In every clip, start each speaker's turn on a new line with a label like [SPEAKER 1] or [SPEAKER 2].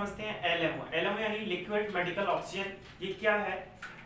[SPEAKER 1] समझते हैं LMO. LMO यानी लिक्विड मेडिकल ऑक्सीजन। ये क्या है,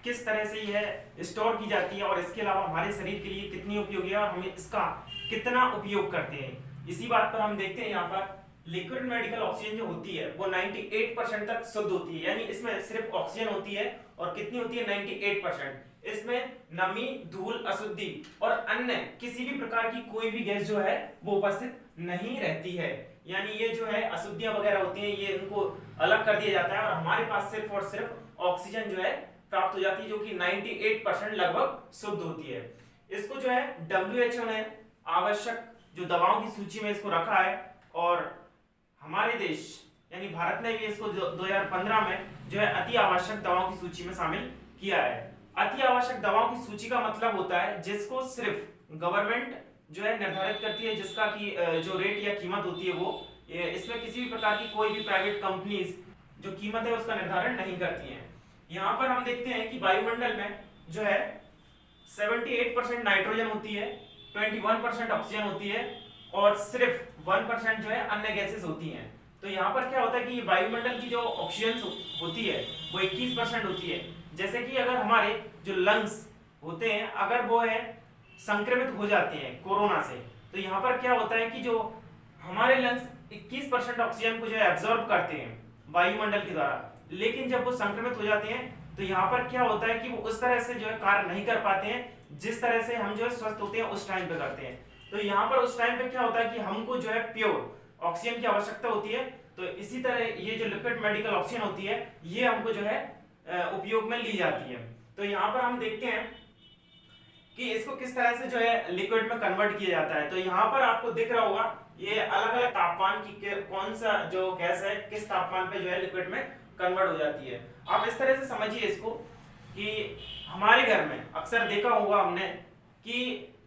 [SPEAKER 1] किस तरह से यह स्टोर की जाती है और इसके अलावा हमारे शरीर के लिए कितनी उपयोगी है और हम इसका कितना उपयोग करते हैं, इसी बात पर हम देखते हैं। यहाँ पर लिक्विड मेडिकल ऑक्सीजन जो होती है वो 98% तक शुद्ध होती है, यानी इसमें सिर्फ ऑक्सीजन होती है और कितनी होती है 98%। इसमें नमी, धूल, अशुद्धि और अन्य किसी भी प्रकार की कोई भी गैस जो है वो उपस्थित नहीं रहती है, यानी ये जो है अशुद्धियां वगैरह होती हैं ये इनको अलग कर दिया जाता है और हमारे पास सिर्फ और सिर्फ ऑक्सीजन जो है प्राप्त हो जाती है, जो कि 98% लगभग शुद्ध होती है। इसको जो है WHO ने आवश्यक जो दवाओं की सूची में इसको रखा है और हमारे देश यानी भारत ने भी इसको 2015 में जो है अति आवश्यक दवाओं की सूची में शामिल किया है। अति आवश्यक दवाओं की सूची का मतलब होता है जिसको सिर्फ गवर्नमेंट जो है निर्धारित करती है, जिसका की जो रेट या कीमत होती है वो इसमें किसी भी प्रकार की कोई भी प्राइवेट कंपनीज जो कीमत है उसका निर्धारण नहीं करती हैं। यहाँ पर हम देखते हैं कि वायुमंडल में जो है 78% नाइट्रोजन होती है, 21% ऑक्सीजन होती है और सिर्फ 1% जो है अन्य गैसेस होती हैं। तो यहाँ पर क्या होता है कि वायुमंडल की जो ऑक्सीजन होती है वो 21% होती है। जैसे कि अगर हमारे जो लंग्स होते हैं अगर वो है संक्रमित हो जाते हैं कोरोना से, तो यहाँ पर क्या होता है कि जो हमारे लंग्स 21% ऑक्सीजन को जो है एब्जॉर्ब करते हैं वायुमंडल के द्वारा, लेकिन जब वो संक्रमित हो जाते हैं तो यहाँ पर क्या होता है कि वो उस तरह से जो है कार्य नहीं कर पाते हैं जिस तरह से हम जो है स्वस्थ होते हैं उस टाइम पे करते हैं। तो यहाँ पर उस टाइम पे क्या होता है कि हमको जो है प्योर ऑक्सीजन की आवश्यकता होती है। तो इसी तरह ये जो लिक्विड मेडिकल ऑक्सीजन होती है ये हमको जो है उपयोग में ली जाती है। तो यहाँ पर हम देखते हैं कि इसको किस तरह से जो है लिक्विड में कन्वर्ट किया जाता है। तो यहाँ पर आपको दिख रहा होगा ये अलग अलग तापमान की कौन सा जो गैस है किस तापमान पे जो है लिक्विड में कन्वर्ट हो जाती है। आप इस तरह से समझिए इसको कि हमारे घर में अक्सर देखा होगा हमने कि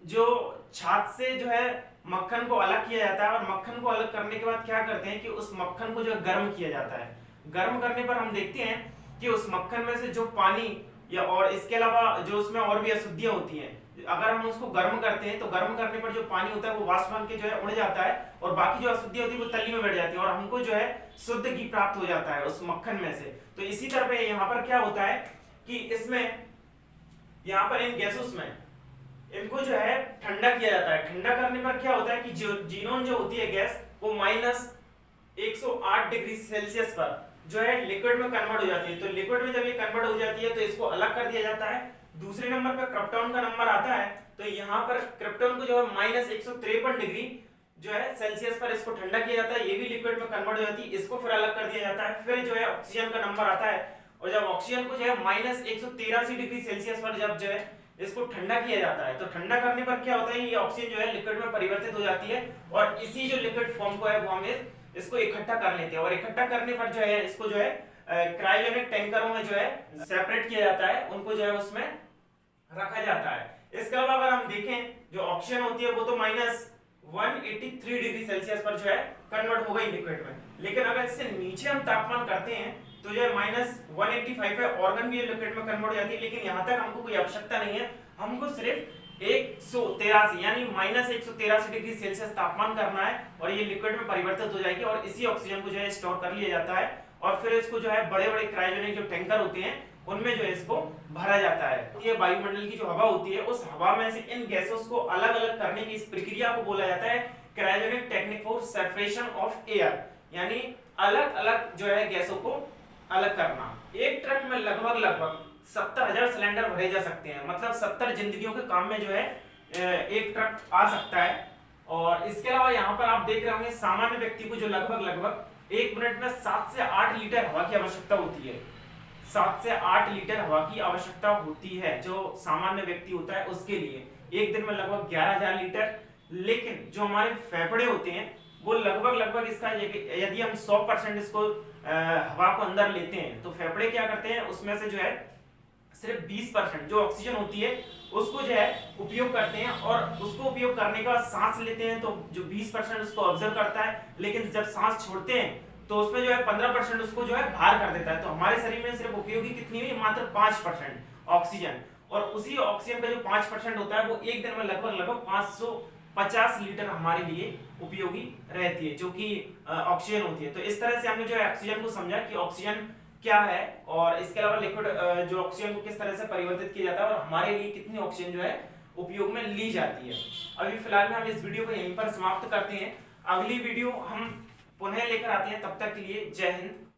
[SPEAKER 1] जो छाछ से जो है मक्खन को अलग किया जाता है और मक्खन को अलग करने के बाद क्या करते हैं कि उस मक्खन को जो है गर्म किया जाता है। गर्म करने पर हम देखते हैं कि उस मक्खन में से जो पानी या और इसके अलावा जो उसमें और भी अशुद्धियां होती हैं, अगर हम उसको गर्म करते हैं तो गर्म करने पर जो पानी होता है वो वाष्प बन के जो है उड़ जाता है और बाकी जो अशुद्धि होती है वो तली में बैठ जाती है और हमको जो है शुद्ध घी प्राप्त हो जाता है उस मक्खन में से। तो इसी तरह पे यहाँ पर क्या होता है कि इसमें यहाँ पर इन गैसों में इनको जो है ठंडा किया जाता है। ठंडा करने पर क्या होता है कि जो जीनोन जो होती है गैस वो -108 डिग्री सेल्सियस पर जो है लिक्विड में कन्वर्ट हो जाती है। तो लिक्विड में जब ये कन्वर्ट हो जाती है तो इसको अलग कर दिया जाता है। दूसरे नंबर पर क्रिप्टॉन का नंबर आता है, तो यहाँ पर क्रिप्टॉन को जो है -153 डिग्री जो है सेल्सियस पर इसको ठंडा किया जाता है, ये भी लिक्विड में कन्वर्ट हो जाती है, इसको फिर अलग कर दिया जाता है। फिर जो है ऑक्सीजन का नंबर आता है और जब ऑक्सीजन को जो है -183 डिग्री सेल्सियस पर जब जो है इसको ठंडा किया जाता है तो ठंडा करने पर क्या होता है ये ऑक्सीजन जो है लिक्विड में परिवर्तित हो जाती है और इसी जो लिक्विड फॉर्म को है वो हम इसको इकट्ठा कर लेते हैं और इकट्ठा करने पर जो है इसको जो है क्रायोजेनिक टैंकरों में जो है सेपरेट किया जाता है, उनको जो है उसमें रखा जाता है। इसके अलावा अगर हम देखें जो ऑक्सीजन होती है वो तो -183 डिग्री सेल्सियस पर जो है कन्वर्ट हो गई लिक्विड में, लेकिन अगर इससे नीचे हम तापमान करते हैं तो जो है -185 पे ऑर्गन भी लिक्विड में कन्वर्ट हो जाती है, लेकिन यहाँ तक हमको कोई आवश्यकता नहीं है, हमको सिर्फ 183 यानी -183 डिग्री सेल्सियस तापमान करना है और ये लिक्विड में परिवर्तित हो जाएगी और इसी ऑक्सीजन को जो है स्टोर कर लिया जाता है और फिर इसको जो है बड़े बड़े क्रायोजेनिक जो टैंकर होते हैं उनमें जो है इसको भरा जाता है। ये वायुमंडल की जो हवा होती है उस हवा में से इन गैसों को अलग अलग करने की इस प्रक्रिया को बोला जाता है cryogenic technique for separation of air, यानी अलग अलग जो है गैसों को अलग करना। एक ट्रक में लगभग 70,000 सिलेंडर भरे जा सकते हैं, मतलब 70 जिंदगियों के काम में जो है एक ट्रक आ सकता है। और इसके अलावा यहाँ पर आप देख रहे होंगे सामान्य व्यक्ति को जो लगभग 1 मिनट में 7 से 8 लीटर हवा की आवश्यकता होती है। 7 से 8 लीटर हवा की आवश्यकता होती है जो सामान्य व्यक्ति होता है उसके लिए। एक दिन में लगभग 11,000 लीटर, लेकिन जो हमारे फेफड़े होते हैं वो लगभग इसका यदि हम 100% इसको हवा को अंदर लेते हैं तो फेफड़े क्या करते हैं उसमें से जो है सिर्फ 20% जो ऑक्सीजन होती है उसको जो है उपयोग करते हैं और उसको उपयोग करने के बाद सांस लेते हैं तो जो 20% उसको ऑब्जर्व करता है, लेकिन जब सांस छोड़ते हैं तो उसमें जो है 15% उसको जो है बाहर कर देता है। तो हमारे शरीर में सिर्फ उपयोगी कितनी हुई, मात्र 5% ऑक्सीजन, और उसी ऑक्सीजन का जो 5% होता है वो एक दिन में लगभग 550 लीटर हमारे लिए उपयोगी रहती है, जो कि ऑक्सीजन होती है। तो इस तरह से हमने जो है ऑक्सीजन को समझा कि ऑक्सीजन क्या है, और इसके अलावा लिक्विड जो ऑक्सीजन को किस तरह से परिवर्तित किया जाता है, और हमारे लिए कितनी ऑक्सीजन जो है उपयोग में ली जाती है। अभी फिलहाल में हम इस वीडियो को यहीं पर समाप्त करते हैं। अगली वीडियो हम पुनः लेकर आते हैं, तब तक के लिए जय हिंद।